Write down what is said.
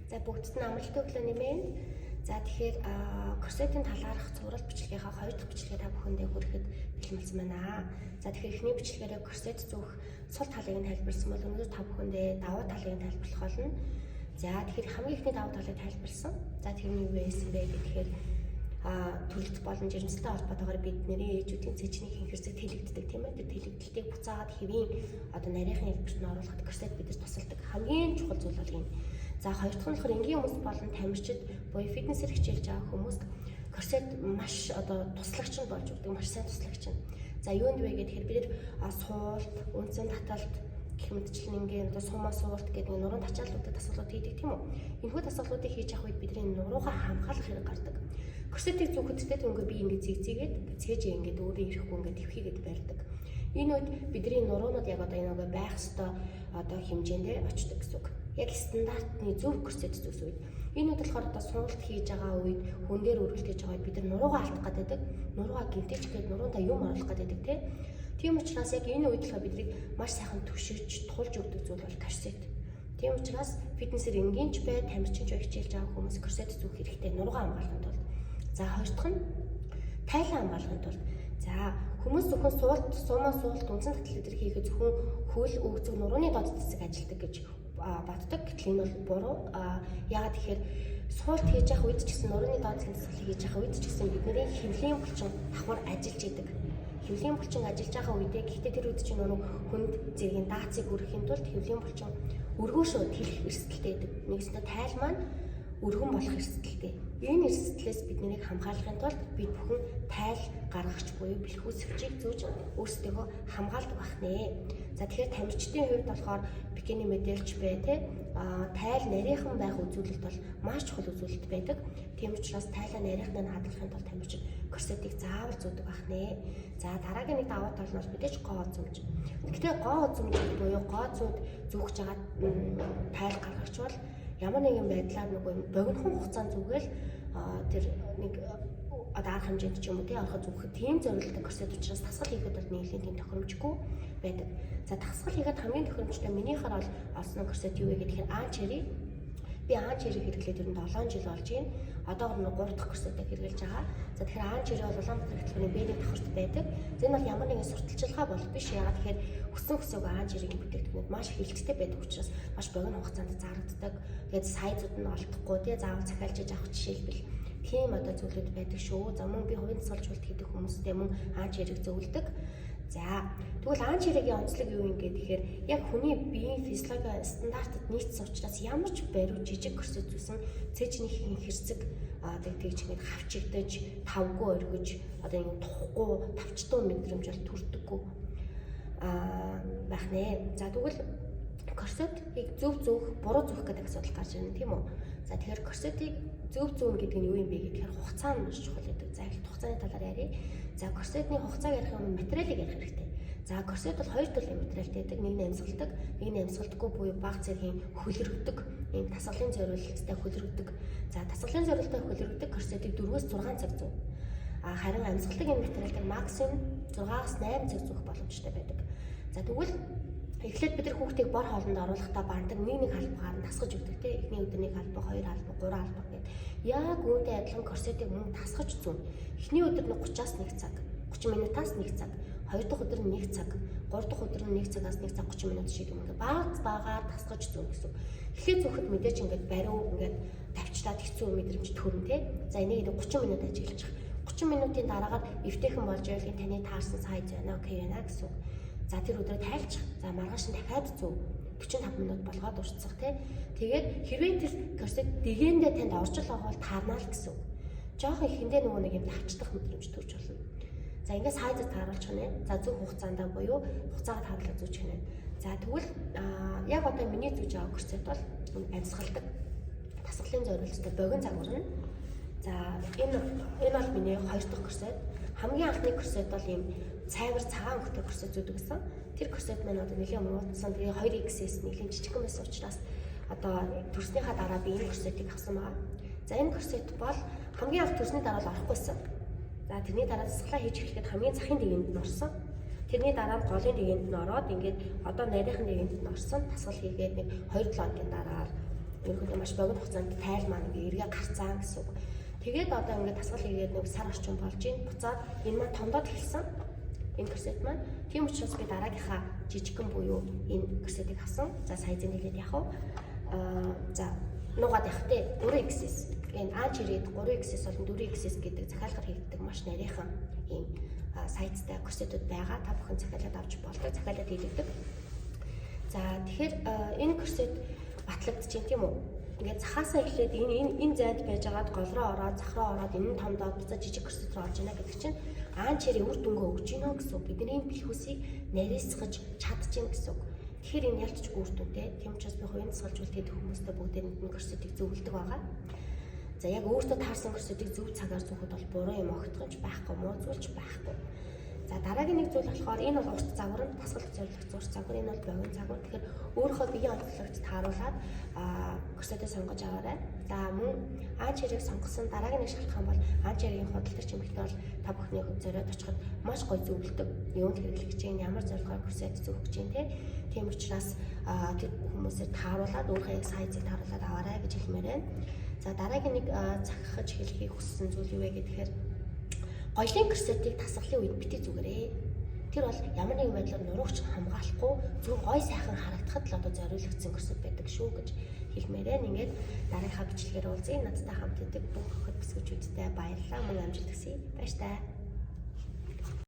За бүгдд нь амралтын өглөө нэмээд. За тэгэхээр корсетийн талаарх зураг бичлэгийнхаа 2 дахь бичлэгээ та бүхэндээ хүрэхэд бэлэмэлсэн байна. За тэгэхээр эхний бичлэгээрээ корсет зүүх сул талыг нь тайлбарласан бол өнөөдөр та бүхэндээ давуу талыг нь тайлбарлах болно. За тэгэхээр хамгийн эхний давуу талыг тайлбарласан. За тэрний юу байсан бэ гэхээр төрөлт болон жирэмсэлтэй холбоотойгоор бидний ээжүүдийн цэжний хинхэрсэг тэлэгддэг тийм ээ. Тэр тэлэгдэлтийг буцаагаад хэвийн нарийнхын хэлбэрт нь оруулахад корсет бидэрт тусалдаг. Хамгийн чухал зүйл бол энэ. За хоёр дахь нь болохоор энгийн хүмүүс болон тамирчид буюу фитнесээр хичээлж байгаа хүмүүст корсет маш туслагч нь болж өгдөг, маш сайн туслагч нь. За юунд вэ гэхээр бид нэр суулт, үндсэн таталт гэх мэтчлэн ингээд сумаа суулт гэдэг нуруунд ачааллуудыг тасгалууд хийдэг тийм үү. Энэхүү тасгалуудыг хийж авах үед бидний нуруугаа хамгаалах хэрэг гардаг. Корсетийг зүүхэдтэй төнгөө би ингээд зэгзээгээд цээжээ ингээд өөрөө ирэхгүй ингээд твхийгээд барьдаг. Энэ үед бидний нуруунууд яг энэ байх ёстой хэмжээндээ очдог гэсэн үг. Яг стандартны зөв корсет зүүс үед. Энэ үед болохоор суулт хийж байгаа үед хүн дээр өргөлт хийж байгаа үед бид нар нуруугаа алдах гэдэг, нуруугаа гинтэж гээд нуруунда юм оруулах гэдэг тийм учраас яг энэ үед болохоор биднийг маш сайхан түшиж, тулж өгдөг зүйл бол корсет. Тийм учраас фитнесээр энгийнч бай, тамирчинч бай хичээлж байгаа хүмүүс корсет зүүх хэрэгтэй нуруугаа хамгаалахын тулд. За хоёр дахь нь тайлан хамгаалахын тулд. За хүмүүс зөвхөн сумаа суулт, үндсэн татал дээр хийхэд зөвхөн хөл, өгзөг, нурууны доод цэцэг ажилдаг гэж боддог. Гэтэл энэ бол буруу. Яагаад тэгэхээр суулт хийж явах үед ч гэсэн нурууны доод цэцэг хийж явах үед ч гэсэн бидний хэвлийн булчин давхар ажиллаж идэг. Хэвлийн булчин ажиллаж байгаа үедээ гэхдээ тэр үед чинь нөгөө хүнд зэргийн даацыг өргөхийн тулд хэвлийн булчин өргөөшөө тэлэх эрсдэлтэй байдаг. Нэгснээр тайл маань өргөн болох эрсдэлтэй. Энэ эрсдлээс биднийг хамгаалахын тулд бид бүхэн тайл гаргагч буюу бэлхүүсвчийг зүүж өөрсдөө хамгаалдаг байх нэ. За тэгэхээр тамирчдын хувьд болохоор бикини мэдээлж бай тайл нарийнхан байх үзүүлэлт бол маш чухал үзүүлэлт байдаг. Тийм учраас тайлаа нарийнхныг хадгалахын тулд тамирчид корсетийг заавал зүүдэг байх нэ. За дараагийн нэг давуу тал нь бол мэдээж гоо үзмж. Гэхдээ гоо үзмж буюу гоо зүүд зүүж байгаа тайл гаргагч бол ямар нэгэн байдлаар нөгөө богинохон хугацаанд зүгэл тэр нэг арга хэмжээнд ч юм уу тий ороход зүгхэд тийм зориултын корсет учраас тасгал хийхэд бол нэлээд тийм тохиромжгүй байдаг. За тасгал хийхэд хамгийн тохиромжтой минийхээр бол олсон корсет юу вэ гэхээр Анчери. Би Анчери хэрэглээд ер нь 7 жил болж байна. Одоо 3 дахь корсетыг хэрэглэж байгаа. За тэгэхээр Анчери бол Улаанбаатар хөтөлбөрийн бэний давхарт байдаг. Энэ бол ямар нэгэн сурталчилгаа бол биш. Яагаад тэгэхээр өсөг Анчеригийн бүтээгдэхүүнүүд маш хилжтэй байдаг учраас маш богино хугацаанд зарагддаг. Тэгээд сайзууд нь олдохгүй тий заавал захиалж авах жишээлбэл тийм зүйлүүд байдаг шүү. За мөн би хувийн тасгалжуулалт хийдэг хүмүүстэй мөн Анчериг зөвлөдөг. За тэгвэл Анчеригийн онцлог юу юм гэхээр яг хүний биеийн физиологийн стандартад нийцсэн учраас ямар ч бариу жижиг корсет зүүсэн цэжний хинхэрсэг тэгж ингэж хавчигдаж тавгүй өргөж ингэ тухгүй тавчтуу мэдрэмж бол төрдөггүй байх нэ. За тэгвэл корсетийг зөв зүүх, буруу зүүх гэдэг асуудал гарч ирнэ тийм үү? За тэгэхээр корсетийг зөв зүүн гэдэг нь юу юм бэ гэхээр хугацаа нь маш чухал гэдэг. За их хугацааны талаар ярив. За корсетний хугацааг ярих юм материалыг ярих хэрэгтэй. За корсет бол хоёр төрлийн материалтай байдаг. Нэг нь амьсгалдаг, нэг нь амьсгалдаггүй буюу бага зэргийн хөлөрөгдөг, ийм тасгалын зориулалттай хөлөрөгдөг. За тасгалын зориулалттай хөлөрөгдөг корсетийг 4-6 цаг зүүх. Харин амьсгалдаг энэ материалыг максимум 6-8 цаг зүүх боломжтой байдаг. За тэгвэл эхлээд бид нар хүүхдийг бор хоолнд оруулахдаа бандаг нэг халбагаар нь тасгаж өгдөг тийм. Эхний өдөр нэг халбаг, 2 халбаг, 3 халбаг гэдэг. Яг үүнтэй адилхан корсетийг мөн тасгаж зүүн. Эхний өдөр нь 30-аас 1 цаг, 30 минутаас 1 цаг, 2 дахь өдөр нь 1 цаг, 3 дахь өдөр нь 1 цагаас 1 цаг 30 минут шиг юм ингээд багаар тасгаж зүүн гэсэн. Эхлээд зүүхэд мэдээж ингээд бариу ингээд тавьчлаад хэцүү мэдрэмж төрнө тийм. За энийг 30 минут ажиглаж 30 минутын дараагаар эвтэйхэн болж байвал таны таарсан сайз байна окей байна гэсэн. За тэр өдрөө тайлчих. За маргааш нь дахиад зүү 45 минут болгоод уртсах тий. Тэгээд хэрвээ тэр корсет дэгэндээ танд орж байгаа бол таарнаа л гэсэн. Жохон ихэндээ нөгөө нэг юм тавчдах мэдрэмж төрж болно. За ингээд сайзыг тааруулчих нэ. За зөв хугацаанд буюу хугацаагаа тааруулаад зүүчих нэ. За тэгвэл яг одоо миний зүүж байгаа корсет бол амьсгалдаг. Тасгалын зориулалттай богино загвар нь. За энэ бол миний 2 дахь корсет. Хамгийн анхны корсет бол ийм цайвар цагаан өнгөтэй корсет зүүдэг гэсэн. Тэр корсет маань одоо нэлээд муутсан. Тэгээ 2XS нэлээд жижигхэн байсан учраас одоо төрснийхаа дараа би энэ корсетийг авсан байгаа. За энэ корсет бол хамгийн анх төрсний дараа л орохгүй байсан. За тэрний дараа засаглаа хийж эхлэхэд хамгийн захын дэгэнд нь орсон. Тэрний дараа голын дэгэнд нь ороод ингээд одоо нарийнхан дэгэнд нь орсон. Тасгал хийгээд нэг 2-7 хоногийн дараа ерөнхийдөө маш богино хугацаанд тайл маань ингээ эргээ гарцаан гэсэн үг. Тэгээд одоо ингээ тасгал хийгээд нэг сар орчим болж ийн буцаад энэ маань томдоод эхэлсэн. Энэ корсет маань. Тийм учраас би дараагийнхаа жижигхэн буюу энэ корсетыг авсан. За сайзыг хэлээд яах вэ? За нугаад явах те 4XS. Энэ А-чирээд 3XS болон 4XS гэдэг захиалгаар хийгддэг маш нарийнхан ийм сайзтай корсетууд байгаа. Та бүхэн захиалаад авч болдог. Захиалаад хийгддэг. За тэгэхээр энэ корсет батлагдчих тийм үү? Ингээд цахаасаа эхлээд энэ зайд байж байгаад гол руу ороод захраа ороод энэ нь томдоод буцаад жижиг корсет руу орж ийна гэдэг чинь аан-чирээ үр дүнгээ өгч ийна гэсэн үг. Бидний бэлхүүсийг нарийсгаж чадчихна гэсэн үг. Тэгэхээр энэ ялцчгүй үр дүнтэй. Тийм учраас би хувийн тасгалжуулалт хийдэг хүмүүстээ бүгдээр энэ корсетийг зөвлөдөг байгаа. За яг өөртөө таарсан корсетийг зөв цагаар зүүхэд бол буруу юм огтгож байхгүй, муу зүйлч байхгүй. За дараагийн нэг зүйл болохоор энэ бол урт загвар нь тасгалах зорилготой урт загвар, энэ бол богино загвар. Тэгэхээр өөрийнхөө биеийн онцлогт тааруулаад корсетээ сонгож аваарай. За мөн А-чирийг сонгосон дараагийн нэг шалтгаан бол А-чирийн худалдагч эмэгтэй бол та бүхний зориод очиход маш гоё зөвлөдөг. Юунд хэрэглэж чинь ямар зорилгоор корсет зөвлөж чинь тийм учраас тэр хүмүүсээр тааруулаад өөрийнхөө яг сайзыг тааруулаад аваарай гэж хэлмээр байна. За дараагийн нэг захихаж хэлхийг хүссэн зүйл юу вэ гэхээр гоёлын корсетийг тасгалын үед битгий зүгээрээ. Тэр бол ямар нэгэн байдлаар нурууч хамгаалахгүй зөв гой сайхан харагдахад л одоо зориулагдсан корсет байдаг шүү гэж хэлмээр байна. Ингээд дараагийнхаа бичлэгээр уулзъя. Надтай хамт идэг бүх хөт бүсгүүчүүдтэй баярлалаа. Мөн амжилт хүсье. Баяр таа.